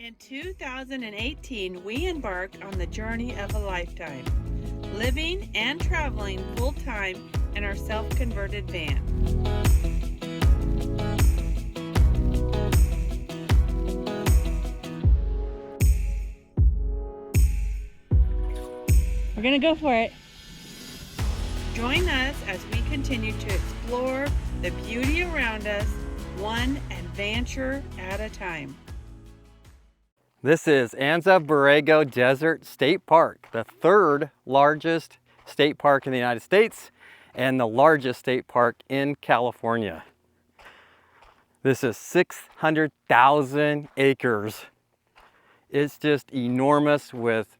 In 2018, we embarked on the journey of a lifetime, living and traveling full-time in our self-converted van. We're gonna go for it. Join us as we continue to explore the beauty around us, one adventure at a time. This is Anza-Borrego Desert State Park, the third largest state park in the United States and the largest state park in California. This is 600,000 acres. It's just enormous with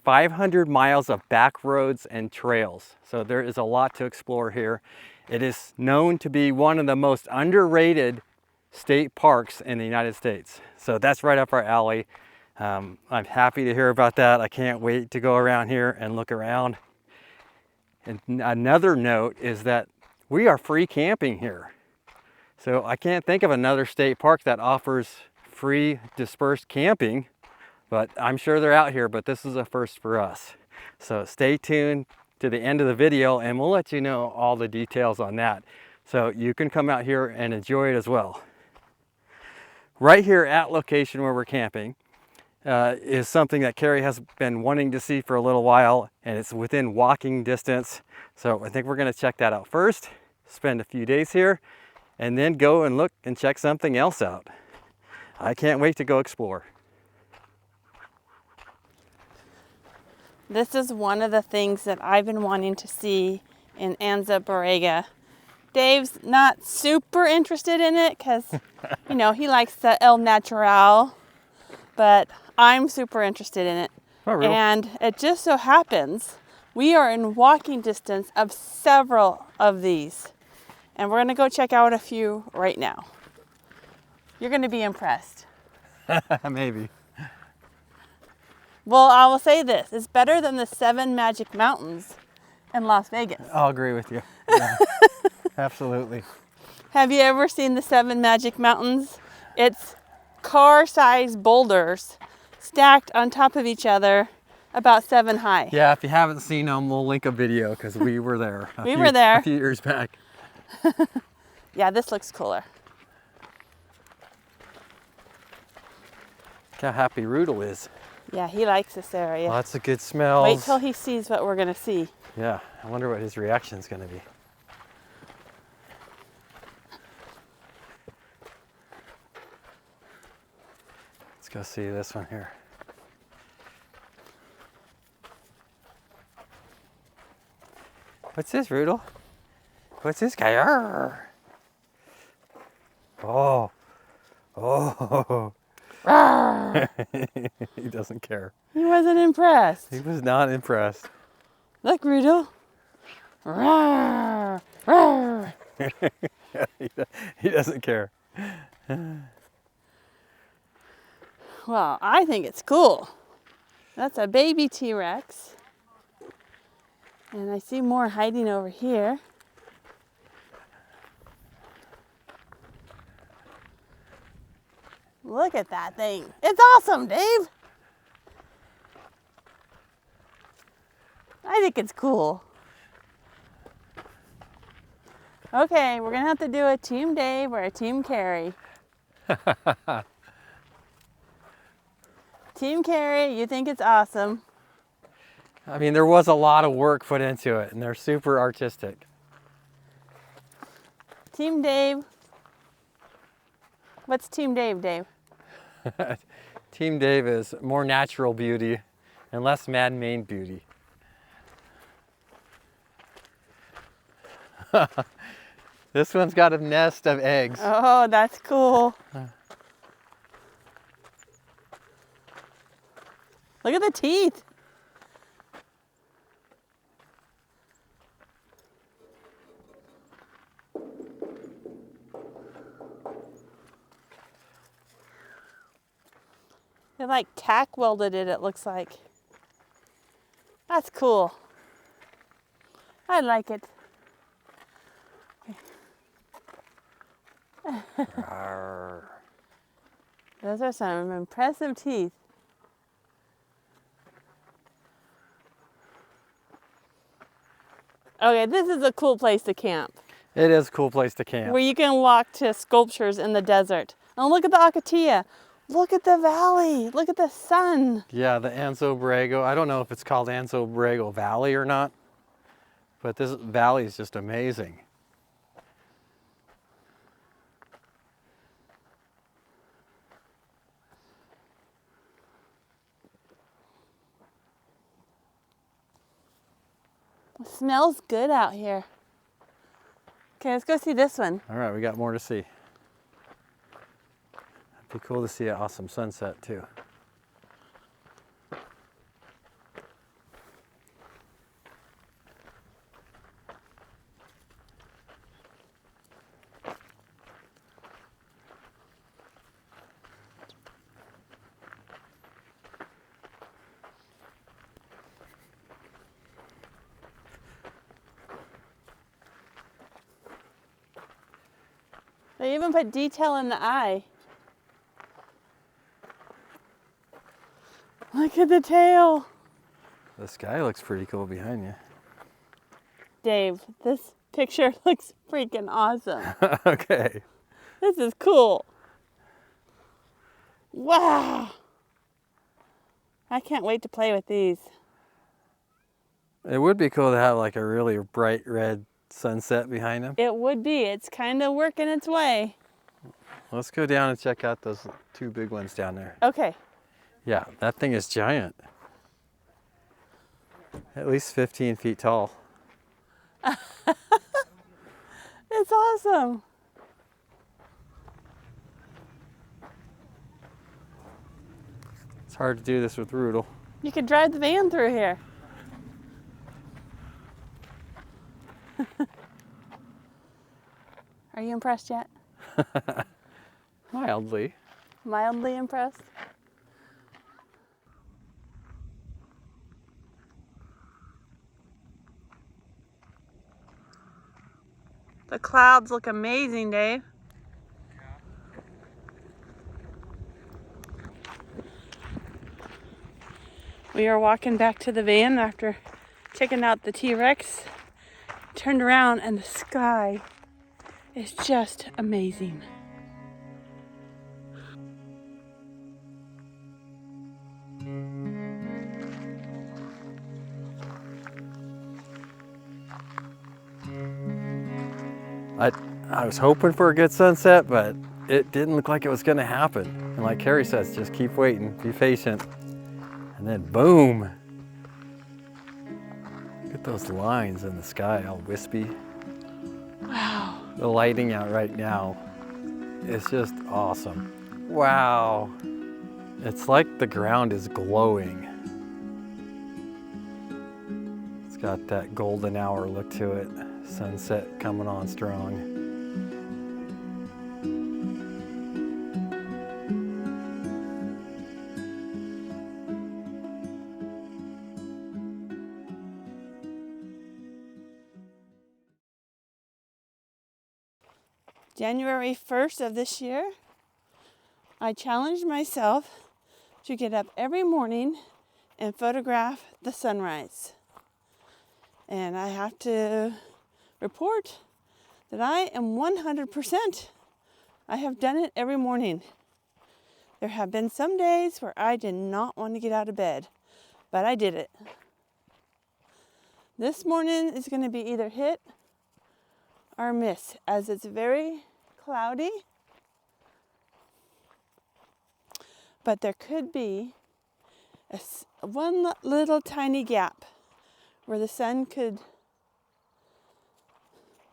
500 miles of back roads and trails. So there is a lot to explore here. It is known to be one of the most underrated state parks in the United States. So that's right up our alley. I'm happy to hear about that. I can't wait to go around here and look around. And another note is that we are free camping here. So I can't think of another state park that offers free dispersed camping, but I'm sure they're out here, but this is a first for us. So stay tuned to the end of the video and we'll let you know all the details on that. So you can come out here and enjoy it as well. Right here at location where we're camping, is something that Carrie has been wanting to see for a little while, and it's within walking distance. So I think we're going to check that out first, spend a few days here, and then go and look and check something else out. I can't wait to go explore. This is one of the things that I've been wanting to see in Anza-Borrego. Dave's not super interested in it because, you know, he likes the El Natural, but I'm super interested in it. Oh, really? And it just so happens we are in walking distance of several of these. And we're going to go check out a few right now. You're going to be impressed. Maybe. Well, I will say this. It's better than the 7 Magic Mountains in Las Vegas. I'll agree with you. Yeah, absolutely. Have you ever seen the 7 Magic Mountains? It's car-sized boulders stacked on top of each other about 7 high. Yeah, if you haven't seen them, we'll link a video because we were there. We were there a few years back. Yeah, this looks cooler. Look how happy Rudel is. Yeah, he likes this area. Lots of good smells. Wait till he sees what we're going to see. Yeah, I wonder what his reaction is going to be. Let's go see this one here. What's this, Rudel? What's this guy? Arr! Oh. Oh. He doesn't care. He wasn't impressed. He was not impressed. Look, Rudel. Rawr, rawr. He doesn't care. Well, I think it's cool. That's a baby T-Rex. And I see more hiding over here. Look at that thing. It's awesome, Dave. I think it's cool. Okay, we're going to have to do a Team Dave or a Team Carrie. Team Carrie, you think it's awesome. I mean, there was a lot of work put into it, and they're super artistic. Team Dave. What's Team Dave, Dave? Team Dave is more natural beauty and less man-made beauty. This one's got a nest of eggs. Oh, that's cool. Look at the teeth. They like tack welded it looks like. That's cool. I like it. Those are some impressive teeth. Okay, this is a cool place to camp, It is a cool place to camp. where you can walk to sculptures in the desert. And look at the Acatia. Look at the valley. Look at the sun. Yeah, the Anza-Borrego. I don't know if it's called Anza-Borrego Valley or not, but this valley is just amazing. It smells good out here. Okay, let's go see this one. All right, we got more to see. It'd be cool to see an awesome sunset too. They even put detail in the eye. Look at the tail. The sky looks pretty cool behind you. Dave, this picture looks freaking awesome. Okay. This is cool. Wow. I can't wait to play with these. It would be cool to have like a really bright red sunset behind them. It would be. It's kind of working its way. Let's go down and check out those two big ones down there. Okay. Yeah, that thing is giant. At least 15 feet tall. It's awesome. It's hard to do this with Rudel. You could drive the van through here. Are you impressed yet? Mildly. Mildly impressed? The clouds look amazing, Dave. We are walking back to the van after checking out the T-Rex. Turned around and the sky is just amazing. I was hoping for a good sunset, but it didn't look like it was gonna happen. And like Carrie says, just keep waiting, be patient. And then boom. Look at those lines in the sky, all wispy. Wow. The lighting out right now is just awesome. Wow. It's like the ground is glowing. It's got that golden hour look to it. Sunset coming on strong. January 1st of this year, I challenged myself to get up every morning and photograph the sunrise. And I have to report that I am 100%. I have done it every morning. There have been some days where I did not want to get out of bed, but I did it. This morning is going to be either hit or miss, as it's very cloudy, but there could be one little tiny gap where the sun could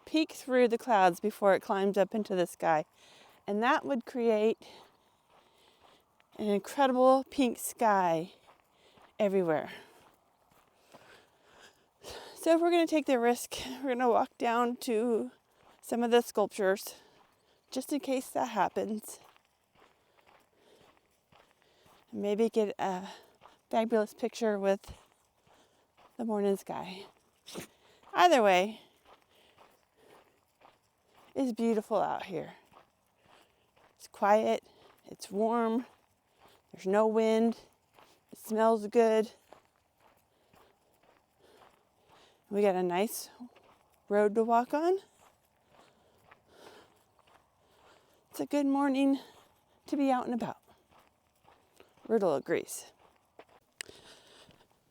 peek through the clouds before it climbs up into the sky, and that would create an incredible pink sky everywhere. So if we're going to take the risk, we're going to walk down to some of the sculptures, just in case that happens. And maybe get a fabulous picture with the morning sky. Either way, it's beautiful out here. It's quiet, It's warm. There's no wind. It smells good. We got a nice road to walk on. It's a good morning to be out and about. Riddle agrees.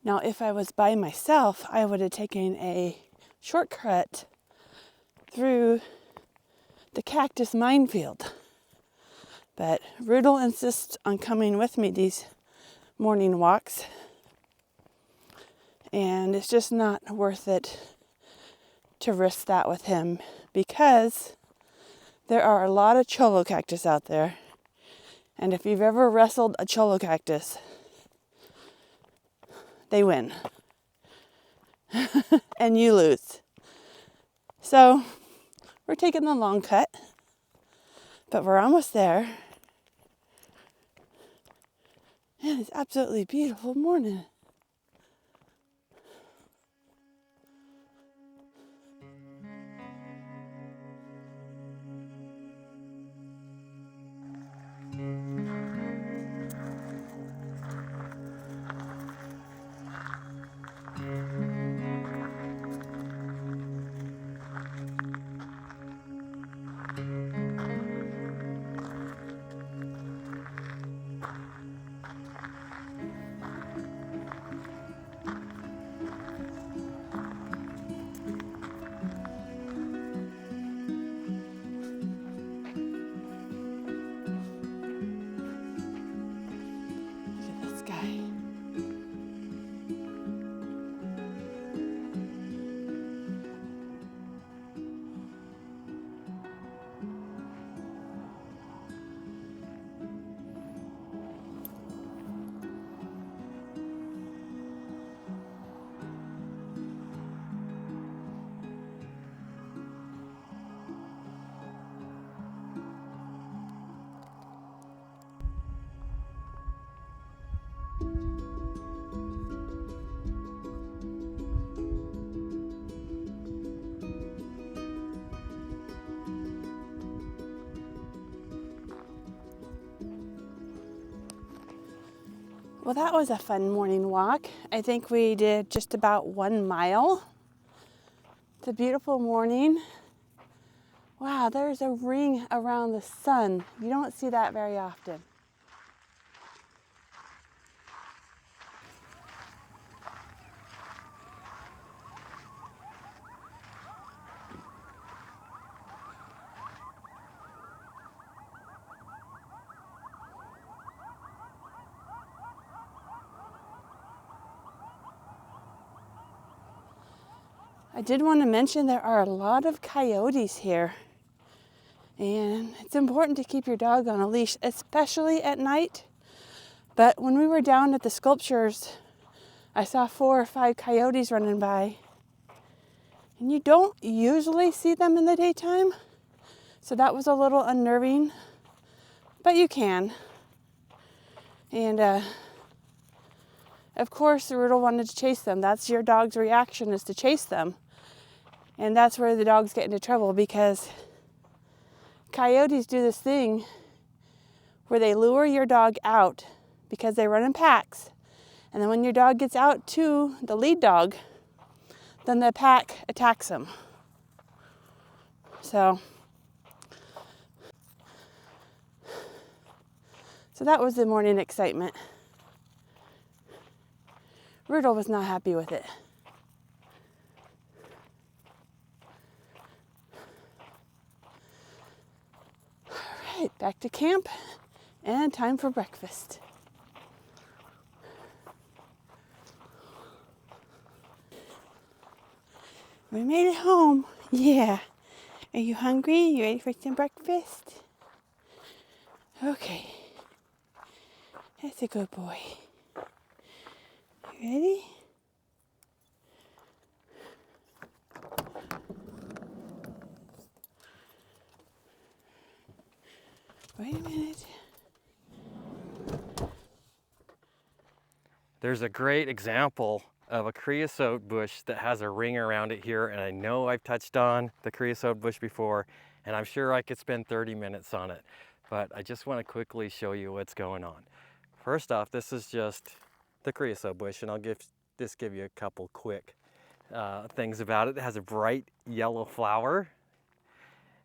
Now, if I was by myself, I would have taken a shortcut through the cactus minefield. But Riddle insists on coming with me these morning walks. And it's just not worth it to risk that with him because there are a lot of cholo cactus out there. And if you've ever wrestled a cholo cactus, they win. And you lose. So we're taking the long cut, but we're almost there. And it's absolutely beautiful morning. Well, that was a fun morning walk. I think we did just about 1 mile. It's a beautiful morning. Wow, there's a ring around the sun. You don't see that very often. I did want to mention there are a lot of coyotes here. And it's important to keep your dog on a leash, especially at night. But when we were down at the sculptures, I saw 4 or 5 coyotes running by. And you don't usually see them in the daytime. So that was a little unnerving. But you can. And of course, Riddle wanted to chase them. That's your dog's reaction, is to chase them. And that's where the dogs get into trouble, because coyotes do this thing where they lure your dog out because they run in packs. And then when your dog gets out to the lead dog, then the pack attacks them. So that was the morning excitement. Riddle was not happy with it. All right, back to camp and time for breakfast. We made it home. Yeah. Are you hungry? You ready for some breakfast? Okay. That's a good boy. You ready? Wait a minute. There's a great example of a creosote bush that has a ring around it here, and I know I've touched on the creosote bush before, and I'm sure I could spend 30 minutes on it. but I just want to quickly show you what's going on. First off, this is just the creosote bush, and I'll give you a couple quick things about it. It has a bright yellow flower,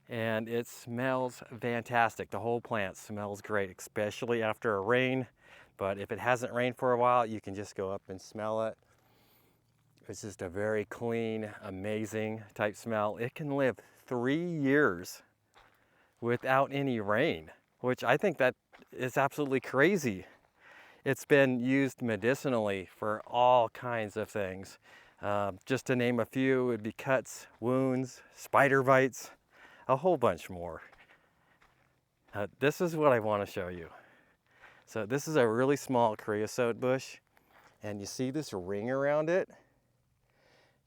and it smells fantastic. The whole plant smells great, especially after a rain. But if it hasn't rained for a while, you can just go up and smell it. It's just a very clean, amazing type smell. It can live 3 years without any rain, which I think that is absolutely crazy. It's been used medicinally for all kinds of things. Just to name a few, it would be cuts, wounds, spider bites, a whole bunch more. This is what I want to show you. So this is a really small creosote bush, and you see this ring around it?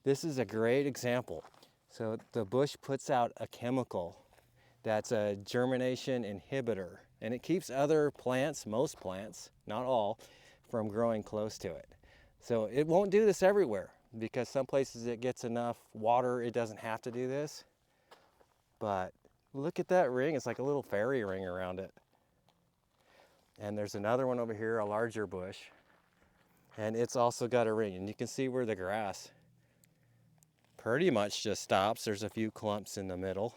This is a great example. So the bush puts out a chemical that's a germination inhibitor, and it keeps other plants, most plants, not all, from growing close to it. So it won't do this everywhere, because some places it gets enough water, it doesn't have to do this. But look at that ring, it's like a little fairy ring around it. And there's another one over here, a larger bush, and it's also got a ring, and you can see where the grass pretty much just stops. There's a few clumps in the middle.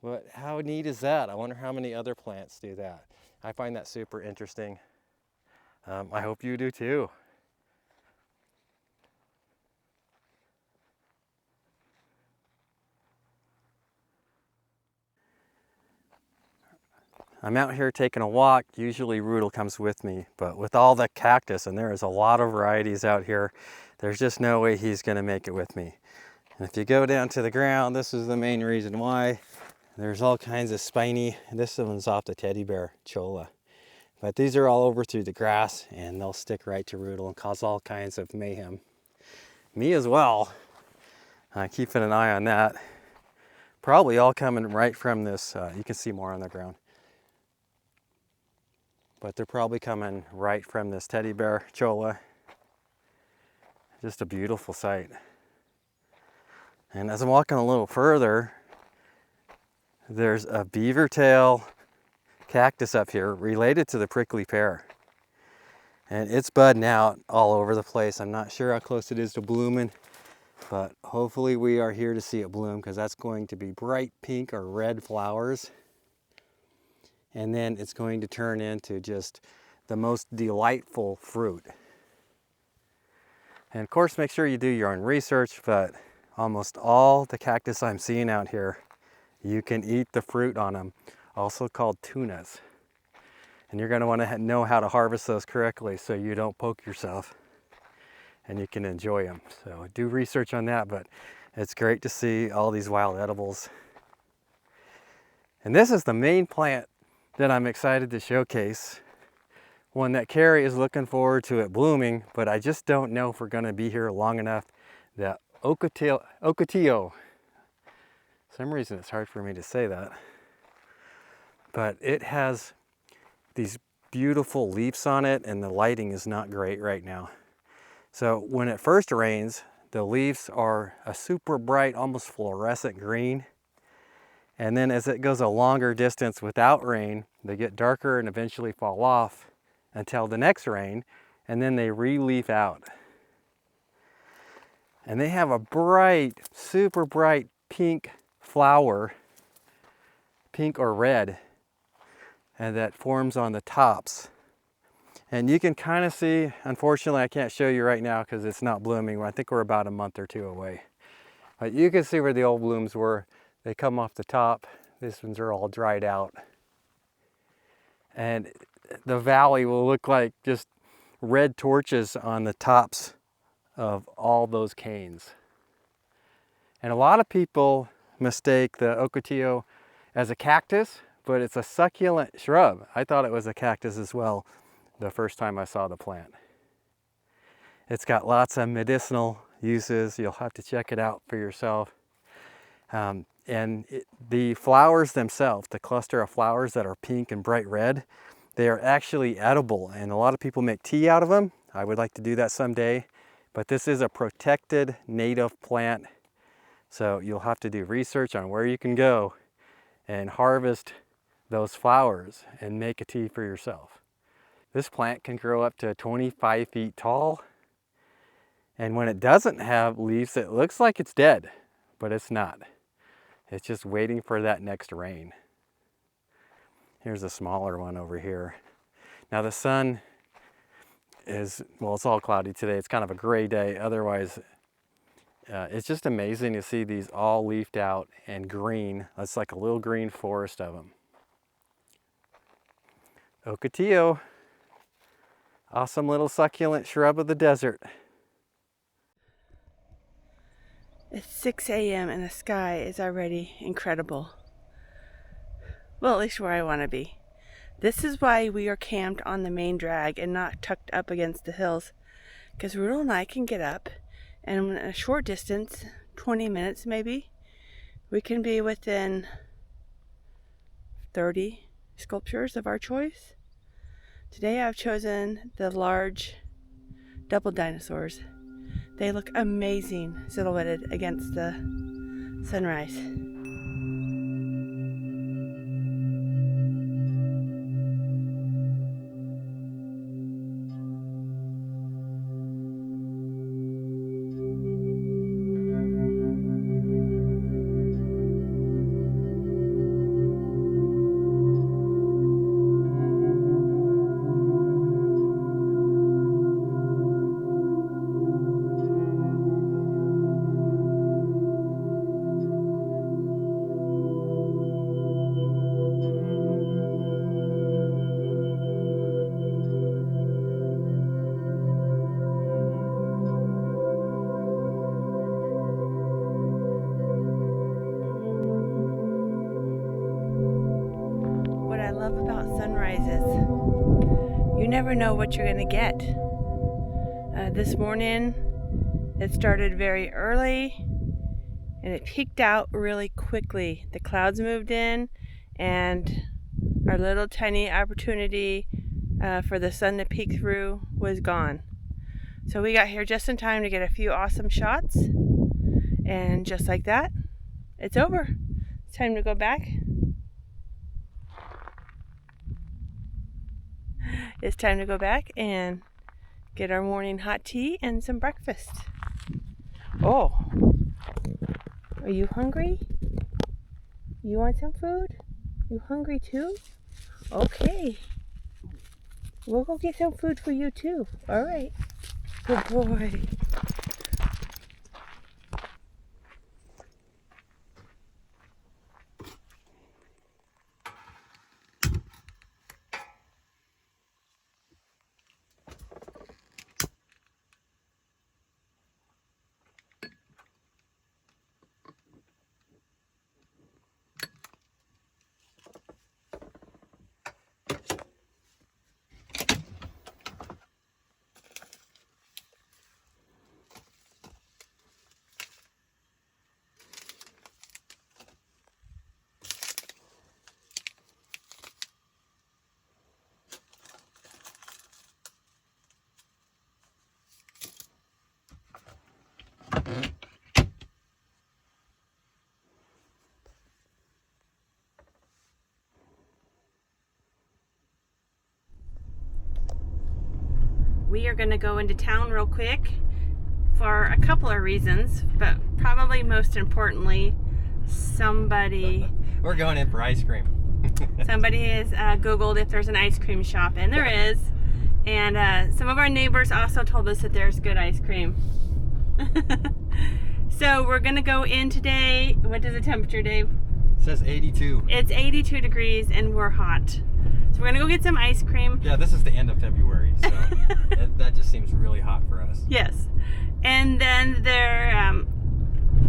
But how neat is that? I wonder how many other plants do that. I find that super interesting. I hope you do too. I'm out here taking a walk. Usually Rudel comes with me, but with all the cactus, and there is a lot of varieties out here, there's just no way he's gonna make it with me. And if you go down to the ground, this is the main reason why. There's all kinds of spiny, this one's off the teddy bear cholla. But these are all over through the grass, and they'll stick right to Rudel and cause all kinds of mayhem. Me as well. Keeping an eye on that. Probably all coming right from this, you can see more on the ground. But they're probably coming right from this teddy bear cholla. Just a beautiful sight. And as I'm walking a little further, there's a beaver tail cactus up here related to the prickly pear. And it's budding out all over the place. I'm not sure how close it is to blooming, but hopefully we are here to see it bloom, because that's going to be bright pink or red flowers. And then it's going to turn into just the most delightful fruit. And of course, make sure you do your own research, but almost all the cactus I'm seeing out here, you can eat the fruit on them, also called tunas. And you're gonna wanna know how to harvest those correctly so you don't poke yourself and you can enjoy them. So do research on that, but it's great to see all these wild edibles. And this is the main plant that I'm excited to showcase. One that Carrie is looking forward to it blooming, but I just don't know if we're gonna be here long enough. The ocotillo. For some reason it's hard for me to say that. But it has these beautiful leaves on it, and the lighting is not great right now. So when it first rains, the leaves are a super bright, almost fluorescent green. And then as it goes a longer distance without rain, they get darker and eventually fall off until the next rain, and then they re-leaf out. And they have a bright, super bright pink flower, pink or red, and that forms on the tops. And you can kind of see, unfortunately I can't show you right now because it's not blooming. I think we're about a month or two away. But you can see where the old blooms were. They come off the top. These ones are all dried out. And the valley will look like just red torches on the tops of all those canes. And a lot of people mistake the ocotillo as a cactus, but it's a succulent shrub. I thought it was a cactus as well the first time I saw the plant. It's got lots of medicinal uses. You'll have to check it out for yourself. The flowers themselves, the cluster of flowers that are pink and bright red, they are actually edible, and a lot of people make tea out of them. I would like to do that someday, but this is a protected native plant, so you'll have to do research on where you can go and harvest those flowers and make a tea for yourself. This plant can grow up to 25 feet tall, and when it doesn't have leaves, it looks like it's dead, but it's not. It's just waiting for that next rain. Here's a smaller one over here. Now the sun is, well, it's all cloudy today. It's kind of a gray day. Otherwise, it's just amazing to see these all leafed out and green. It's like a little green forest of them. Ocotillo, awesome little succulent shrub of the desert. It's 6 a.m. and the sky is already incredible. Well, at least where I want to be. This is why we are camped on the main drag and not tucked up against the hills. Because Rudel and I can get up, and in a short distance, 20 minutes maybe, we can be within 30 sculptures of our choice. Today I've chosen the large double dinosaurs. They look amazing silhouetted against the sunrise. Sunrises. You never know what you're going to get. This morning it started very early and it peaked out really quickly. The clouds moved in and our little tiny opportunity for the sun to peek through was gone. So we got here just in time to get a few awesome shots, and just like that, it's over. It's time to go back. It's time to go back and get our morning hot tea and some breakfast. Oh, are you hungry? You want some food? You hungry too? Okay. We'll go get some food for you too. All right. Good boy. We are going to go into town real quick for a couple of reasons, but probably most importantly, We're going in for ice cream. Somebody has Googled if there's an ice cream shop, and there is. And some of our neighbors also told us that there's good ice cream. So we're going to go in today. What is the temperature, Dave? It says 82. It's 82 degrees and we're hot. So we're going to go get some ice cream. Yeah, this is the end of February, so that just seems really hot for us. Yes. And then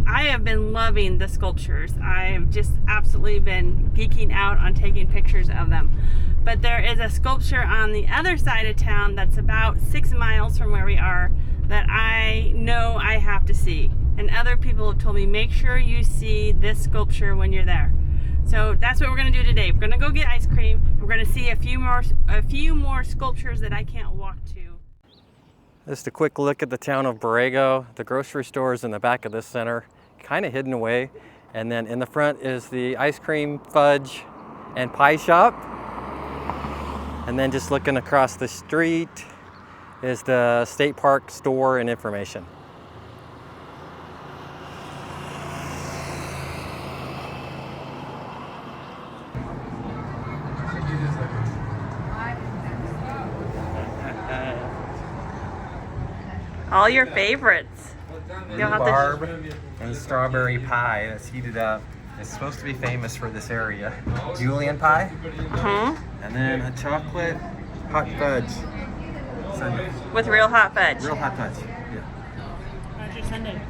I have been loving the sculptures. I have just absolutely been geeking out on taking pictures of them. But there is a sculpture on the other side of town that's about 6 miles from where we are that I know I have to see. And other people have told me, make sure you see this sculpture when you're there. So that's what we're going to do today. We're going to go get ice cream. We're going to see a few more sculptures that I can't walk to. Just a quick look at the town of Borrego. The grocery store is in the back of this center, kind of hidden away. And then in the front is the ice cream, fudge, and pie shop. And then just looking across the street is the state park store and information. All your favorites. You'll have Rhubarb and strawberry pie that's heated up. It's supposed to be famous for this area. Julienne pie. And then a chocolate hot fudge sundae. With real hot fudge. Real hot fudge. Yeah. How's your sundae?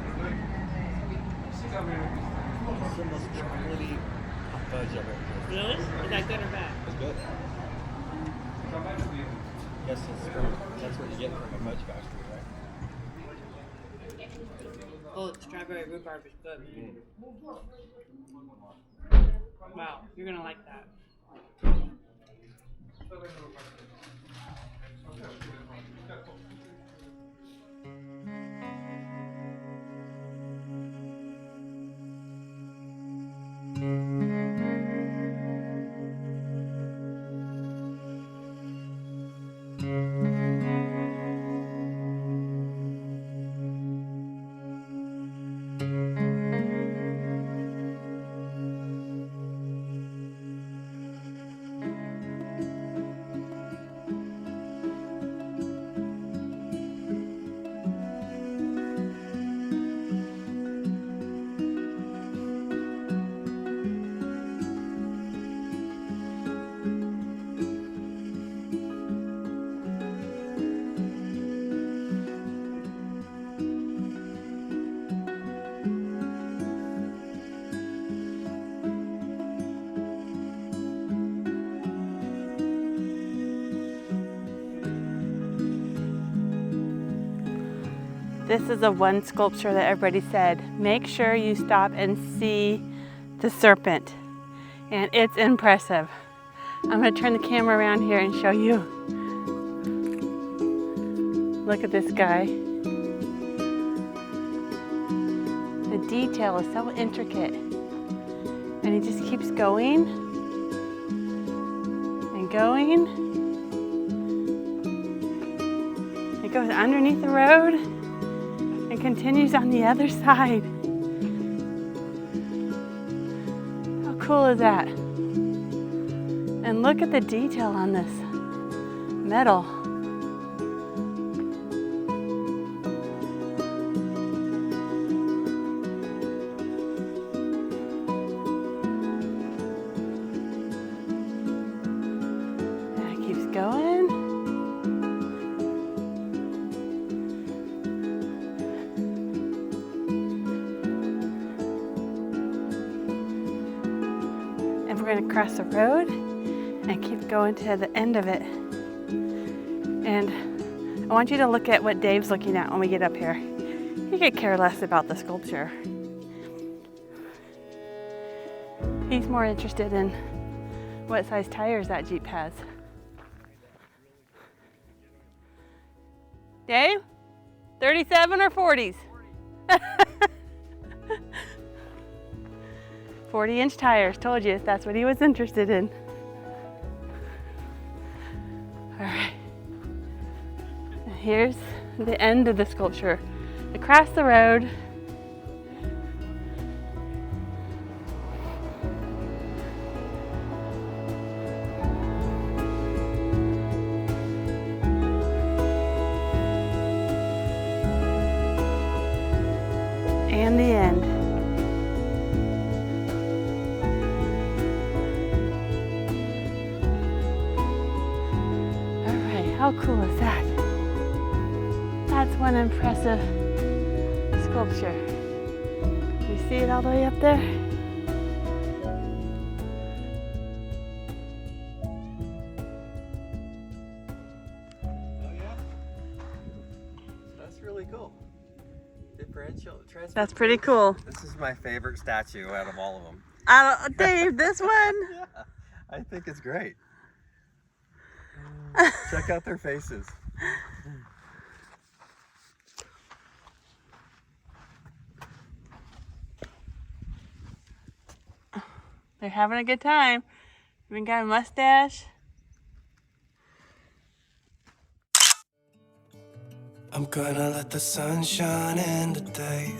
Really? Is that good or bad? It's good. Yes, that's what you get from a fudge factory, right? Oh, the strawberry rhubarb is good. Wow, you're gonna like that. This is the one sculpture that everybody said, make sure you stop and see the serpent. And it's impressive. I'm gonna turn the camera around here and show you. Look at this guy. The detail is so intricate. And he just keeps going and going. It goes underneath the road and continues on the other side. How cool is that? And look at the detail on this metal. And it keeps going. And we're going to cross the road and keep going to the end of it. And I want you to look at what Dave's looking at when we get up here. He could care less about the sculpture. He's more interested in what size tires that Jeep has. Dave, 37 or 40s? 40-inch tires, told you, that's what he was interested in. All right, and here's the end of the sculpture. Across the road, and the end. How cool is that? That's one impressive sculpture. You see it all the way up there? Oh yeah? That's really cool. Differential transfer. That's pretty cool. This is my favorite statue out of all of them. Dave, this one? Yeah, I think it's great. Check out their faces. They're having a good time. Even got a mustache. I'm gonna let the sun shine in today.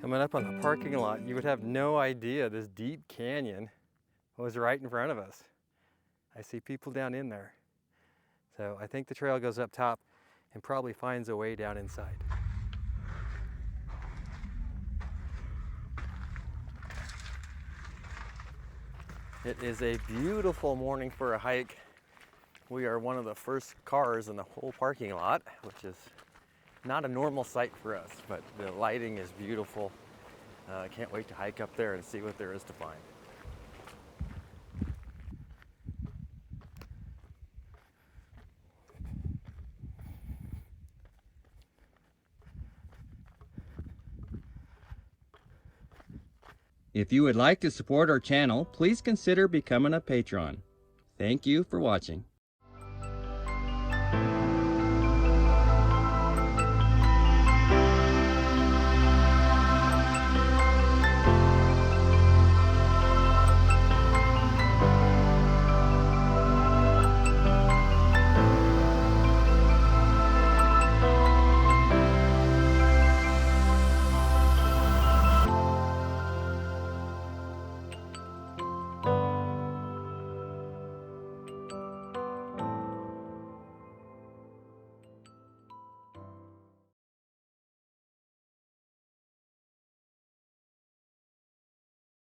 Coming up on the parking lot, you would have no idea this deep canyon was right in front of us. I see people down in there. So I think the trail goes up top and probably finds a way down inside. It is a beautiful morning for a hike. We are one of the first cars in the whole parking lot, which is not a normal sight for us, but the lighting is beautiful. I can't wait to hike up there and see what there is to find. If you would like to support our channel, please consider becoming a patron. Thank you for watching.